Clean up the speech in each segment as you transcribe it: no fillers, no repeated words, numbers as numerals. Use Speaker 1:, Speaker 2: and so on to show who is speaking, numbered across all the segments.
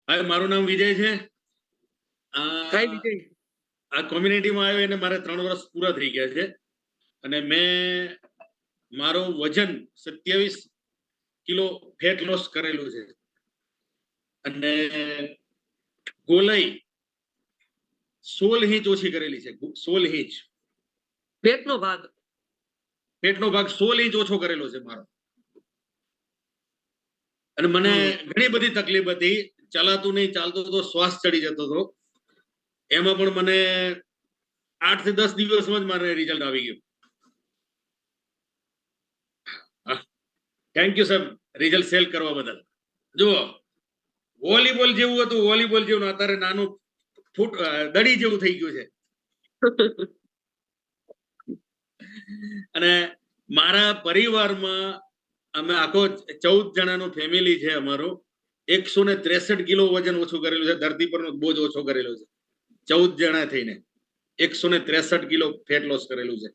Speaker 1: હા, મારું નામ વિજય છે.
Speaker 2: કઈ વિજય?
Speaker 1: આ કોમ્યુનિટીમાં આવ્યો એને મારે 3 વર્ષ પૂરા થઈ ગયા છે અને મેં મારું વજન 27 કિલો ફેટ લોસ કરેલું છે અને ગોલાઈ 16 ઇંચ ઓછી કરેલી છે. 16 ઇંચ
Speaker 2: પેટનો ભાગ
Speaker 1: 16 ઇંચ ઓછો કરેલો છે મારો. અને મને ઘણી બધી તકલીફ હતી, ચલાતું નહીં, ચાલતો તો શ્વાસ ચડી જતો હતો. એમાં પણ મને 8 થી 10 દિવસમાં જ મારે રિઝલ્ટ આવી ગયું. Thank you sir result cell કરવા બદલ. જુઓ, વોલીબોલ જેવું હતું, વોલીબોલ જેવું, અત્યારે નાનું ફૂટ દડી જેવું થઈ ગયું છે. અને મારા પરિવારમાં અમે આખો 14 જણાનો ફેમિલી છે અમારો. 163 કિલો વજન ઓછું કરેલું છે, ધરતી પરનો બોજ ઓછો કરેલો છે. 14 જણા થઈને 163 કિલો ફેટ લોસ કરેલું છે.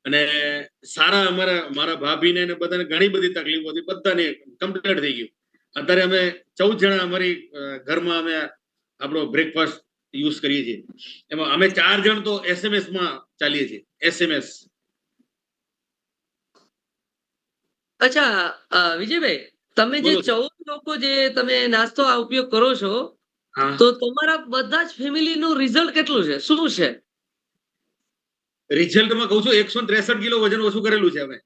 Speaker 1: અને સારા મારા ભાભીને ને બધાને ઘણી બધી તકલીફો હતી, બધાને કમ્પ્લીટ થઈ ગયું. અત્યારે અમે 14 જણા અમારી ઘરમાં અમે આપણો બ્રેકફાસ્ટ યુઝ કરીએ છીએ. એમાં અમે 4 જણ તો SMS માં ચાલીએ છીએ. SMS.
Speaker 2: અચ્છા વિજયભાઈ, તમે જે 14 લોકો જે તમે નાસ્તો આ ઉપયોગ કરો છો, તો તમારા બધા જ ફેમિલી નું રિઝલ્ટ કેટલું છે, શું છે?
Speaker 1: રિઝલ્ટમાં કહું છું 163 કિલો વજન ઓછું કરેલું છે અમે.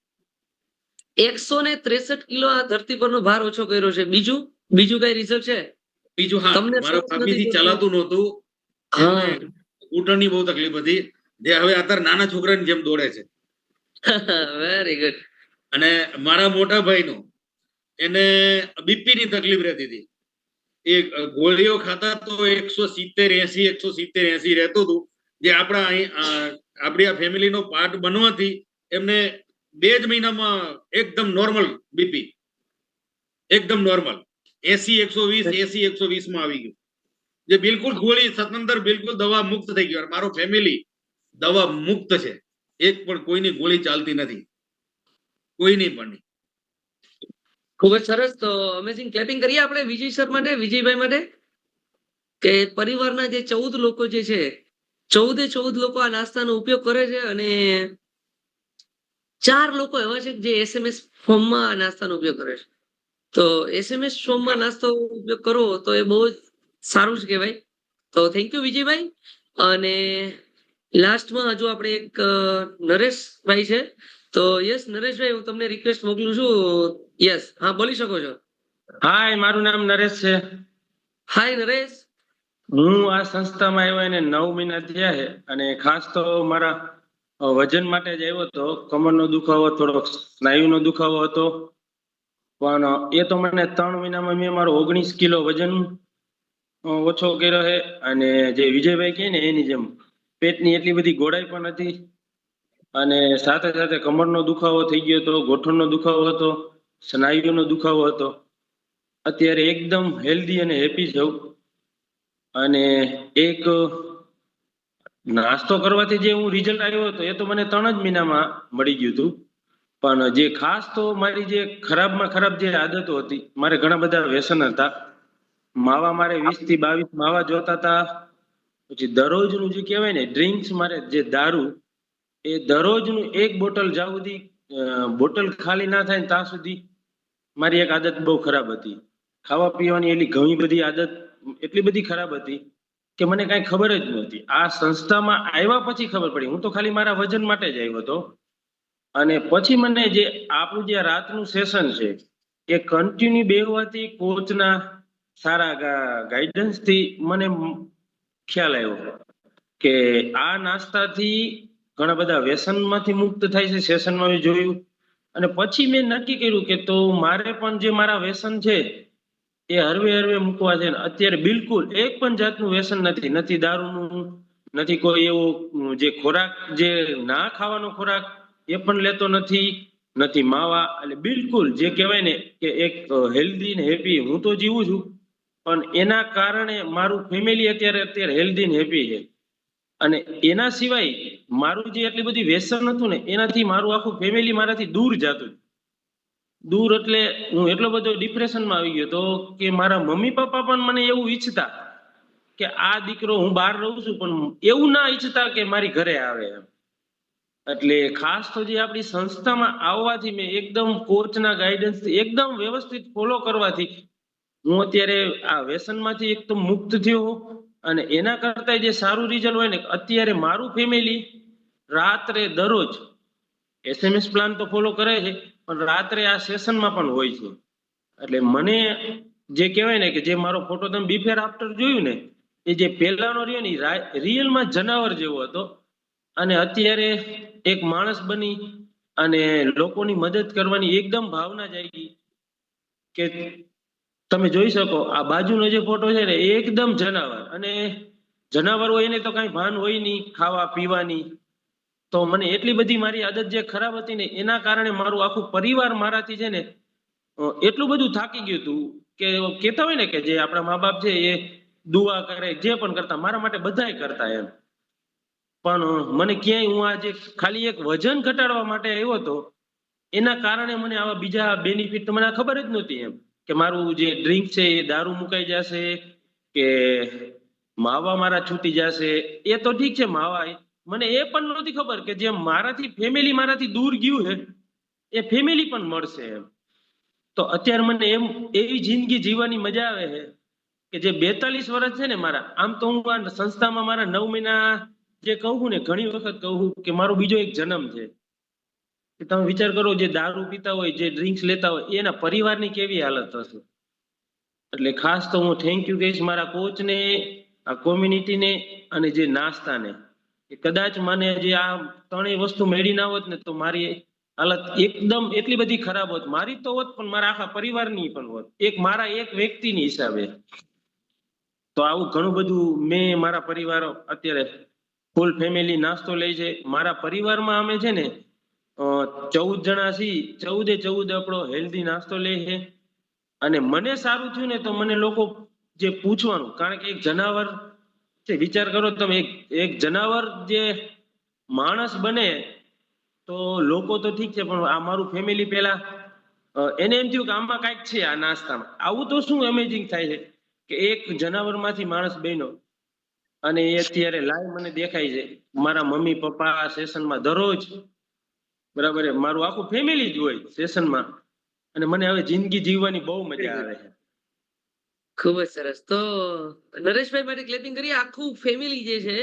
Speaker 2: 163 કિલો આ ધરતી પરનો ભાર ઓછો કર્યો છે. બીજું કઈ રિઝલ્ટ છે?
Speaker 1: બીજું, હા, મારા ભાભીથી ચલાતું નહોતું, ઘૂંટણની બહુ તકલીફ હતી, જે હવે અત્યારે નાના છોકરાની જેમ દોડે છે.
Speaker 2: Very good.
Speaker 1: અને મારા મોટા ભાઈનો એને બીપી ની તકલીફ રહેતી હતી. એ ગોળીઓ ખાતા તો 170-80 રહેતું હતું, જે આપણી આ ફેમિલીનો પાર્ટ બનવાથી એમને 2 જ મહિનામાં એકદમ નોર્મલ બીપી, એકદમ નોર્મલ 80-120 માં આવી ગયું. જે બિલકુલ ગોળી સ્વતંત્ર, બિલકુલ દવા મુક્ત થઈ ગયો. મારો ફેમિલી દવા મુક્ત છે. એક પણ કોઈની ગોળી ચાલતી નથી, કોઈની પણ નહીં.
Speaker 2: ખૂબ જ સરસ. તો અમેઝિંગ. ક્લેપિંગ કરીએ આપણે વિજય સર માટે, વિજયભાઈ માટે, કે પરિવારના જે 14 લોકો જે છે, 14 લોકો આ નાસ્તાનો ઉપયોગ કરે છે અને 4 લોકો એવા છે જે SMS ફોર્મમાં આ નાસ્તાનો ઉપયોગ કરે છે. તો SMS ફોર્મમાં નાસ્તો ઉપયોગ કરવો તો એ બહુ જ સારું છે કહેવાય. તો થેન્ક યુ વિજયભાઈ. અને લાસ્ટમાં હજુ આપણે એક નરેશભાઈ છે. તો યસ નરેશભાઈ, હું તમને રિક્વેસ્ટ મોકલું છું. યસ, હા, બોલી શકો છો.
Speaker 3: હાય, મારું નામ નરેશ છે.
Speaker 2: હાય નરેશ.
Speaker 3: હું આ સંસ્થામાં આવ્યો એને 9 મહિના થયા છે અને ખાસ તો મારા વજન માટે જ આવ્યો હતો. કમરનો દુખાવો, થોડો સ્નાયુનો દુખાવો હતો, પણ એ તો મને 3 મહિનામાં મેં મારો 19 કિલો વજન ઓછો કર્યો છે. અને જે વિજયભાઈ કહે ને એની જેમ પેટની એટલી બધી ગોળાઈ પણ હતી, અને સાથે સાથે કમરનો દુખાવો થઈ ગયો હતો, ગોઠણનો દુખાવો હતો, સ્નાયુનો દુખાવો હતો. અત્યારે એકદમ હેલ્ધી અને હેપી છું. અને એક નાસ્તો કરવાથી જે હું રિઝલ્ટ આવ્યો હતો એ તો મને 3 જ મહિનામાં મળી ગયું હતું. પણ જે ખાસ તો મારી જે ખરાબમાં ખરાબ જે આદતો હતી, મારે ઘણા બધા વ્યસન હતા. માવા મારે 20 થી 22 માવા જોતા હતા. પછી દરરોજનું જે કહેવાય ને ડ્રિંક્સ, મારે જે દારૂ, એ દરરોજનું 1 બોટલ જ્યાં સુધી બોટલ ખાલી ના થાય ને ત્યાં સુધી મારી એક આદત બહુ ખરાબ હતી. ખાવા પીવાની એલી ઘણી બધી આદત એટલી બધી ખરાબ હતી કે મને કાંઈ ખબર જ નહોતી. આ સંસ્થામાં આવ્યા પછી ખબર પડી. હું તો ખાલી મારા વજન માટે જ આવ્યો હતો. અને પછી મને જે આપણું જે રાતનું સેશન છે એ કન્ટિન્યુ બેહવાથી, કોચના સારા ગાઈડન્સથી મને ખ્યાલ આવ્યો કે આ નાસ્તાથી ઘણા બધા વ્યસનમાંથી મુક્ત થાય છે. સેશનમાં મેં જોયું અને પછી મેં નક્કી કર્યું કે તો મારે પણ જે મારા વ્યસન છે એ હરવે હરવે મૂકવા છે. અત્યારે બિલકુલ એક પણ જાતનું વ્યસન નથી, નથી દારૂનું, નથી કોઈ એવો જે ખોરાક જે ના ખાવાનો ખોરાક એ પણ લેતો નથી, નથી માવા. એટલે બિલકુલ જે કહેવાય ને કે એક હેલ્ધી ને હેપી હું તો જીવું છું, પણ એના કારણે મારું ફેમિલી અત્યારે હેલ્ધી ને હેપી છે. અને એના સિવાય મારું જે એટલી બધી વ્યસન હતું ને એનાથી મારું આખું ફેમિલી મારાથી દૂર જતું. દૂર એટલે હું એટલો બધો ડિપ્રેશનમાં આવી ગયો તો કે મારા મમ્મી પપ્પા પણ મને એવું ઈચ્છતા કે આ દીકરો હું બહાર રહું છું પણ એવું ના ઈચ્છતા કે મારી ઘરે આવે એમ. એટલે ખાસ તો જે આપણી સંસ્થામાં આવવાથી મેં એકદમ કોચના ગાઈડન્સ એકદમ વ્યવસ્થિત ફોલો કરવાથી હું અત્યારે આ વ્યસનમાંથી એકદમ મુક્ત થયો અને એના કરતા જે સારું રિઝલ્ટ હોય ને અત્યારે મારું ફેમિલી રાત્રે દરરોજ SMS પ્લાન તો ફોલો કરે છે પણ રાત્રે આ સેશનમાં પણ હોય છે. એટલે મને જે કહેવાય ને કે જે મારો ફોટો તમે બિફોર આફ્ટર જોયું ને એ જે પહેલાનો રહ્યો ને રિયલમાં જનાવર જેવો હતો અને અત્યારે એક માણસ બની અને લોકોની મદદ કરવાની એકદમ ભાવના જાગી કે તમે જોઈ શકો આ બાજુનો જે ફોટો છે ને એ એકદમ જનાવર અને જનાવર હોય એને તો કઈ ભાન હોય નહીં ખાવા પીવાની. તો મને એટલી બધી મારી આદત જે ખરાબ હતી ને એના કારણે મારું આખું પરિવાર મારાથી છે ને એટલું બધું થાકી ગયું હતું કે કહેતા હોય ને કે જે આપણા મા બાપ છે એ દુઆ કરે જે પણ કરતા મારા માટે બધાય કરતા એમ. પણ મને ક્યાંય હું આજે ખાલી એક વજન ઘટાડવા માટે આવ્યો હતો એના કારણે મને આવા બીજા બેનિફિટ મને ખબર જ નહોતી એમ કે મારું જે ડ્રિંક છે એ દારૂ મુકાઈ જશે કે માવા મારા છૂટી જશે. એ તો ઠીક છે માવા મને એ પણ નહોતી ખબર કે જે મારાથી ફેમિલી મારાથી દૂર ગયું છે એ ફેમિલી પણ મળશે એમ. તો અત્યારે મને એમ એવી જિંદગી જીવવાની મજા આવે છે કે જે 42 વર્ષ છે ને મારા આમ તો હું આ સંસ્થામાં મારા 9 મહિના જે કહું છું ને ઘણી વખત કહું કે મારો બીજો એક જન્મ છે. કે તમે વિચાર કરો જે દારૂ પીતા હોય જે ડ્રિંક્સ લેતા હોય એના પરિવારની કેવી હાલત હશે. એટલે ખાસ તો હું થેન્ક યુ કહીશ મારા કોચને આ કોમ્યુનિટીને અને જે નાસ્તાને કદાચ મને જે આ ત્રણેય વસ્તુ મેળી ના હોત ને તો મારી હાલત એકદમ એટલી બધી ખરાબ હોત. મારી તો હોત પણ મારા આખા પરિવારની પણ હોત એક મારા એક વ્યક્તિની હિસાબે. તો આવું ઘણું બધું મેં મારા પરિવાર અત્યારે ફૂલ ફેમિલી નાસ્તો લે છે. મારા પરિવારમાં અમે છે ને 14 જણા છીએ 14 આપણો હેલ્ધી નાસ્તો લે છે અને મને સારું થયું ને તો મને લોકો જે પૂછવાનું કારણ કે એક જનાવર છે વિચાર કરો તમે એક જનાવર જે માણસ બને તો લોકો તો ઠીક છે પણ આ મારું ફેમિલી પહેલા એને એમ થયું કે આમાં કાંઈક છે આ નાસ્તામાં. આવું તો શું અમેઝિંગ થાય છે કે એક જનાવરમાંથી માણસ બન્યો અને એ અત્યારે લાઈવ મને દેખાય છે. મારા મમ્મી પપ્પા આ સેશનમાં દરરોજ બરાબર મારું આખું ફેમિલી જ હોય સેશનમાં અને મને હવે જિંદગી જીવવાની બહુ મજા આવે છે.
Speaker 2: ખૂબ જ સરસ. તો નરેશભાઈ માટે ક્લેપિંગ કરીએ. આખું ફેમિલી જે છે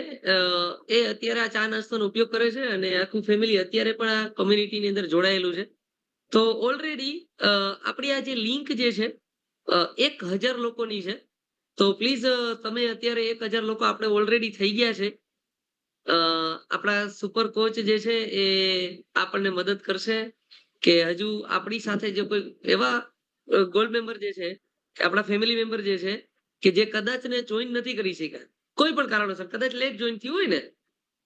Speaker 2: એ અત્યારે આ ચા નાસ્તાનો ઉપયોગ કરે છે અને આખું ફેમિલી અત્યારે પણ આ કોમ્યુનિટીની અંદર જોડાયેલું છે. તો ઓલરેડી આપણી આ જે લિંક જે છે 1000 લોકોની છે. તો પ્લીઝ તમે અત્યારે 1000 લોકો આપણે ઓલરેડી થઈ ગયા છે. આપણા સુપર કોચ જે છે એ આપણને મદદ કરશે કે હજુ આપણી સાથે જે કોઈ એવા ગોલ્ડ મેમ્બર જે છે કે આપણા ફેમિલી મેમ્બર જે છે કે જે કદાચ ને જોઈન નથી કરી શક્યા કોઈ પણ કારણોસર કદાચ લેટ જોઈન થયું હોય ને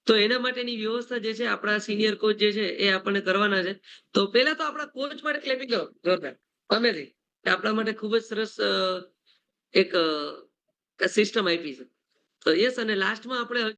Speaker 2: તો એના માટેની વ્યવસ્થા જે છે આપણા સિનિયર કોચ જે છે એ આપણને કરવાના છે. તો પહેલા તો આપણા કોચ માટે ક્લેપિંગ કરો જોરદાર અમેઝિંગ. આપણા માટે ખૂબ જ સરસ એક સિસ્ટમ આપી છે. તો યસ અને લાસ્ટમાં આપણે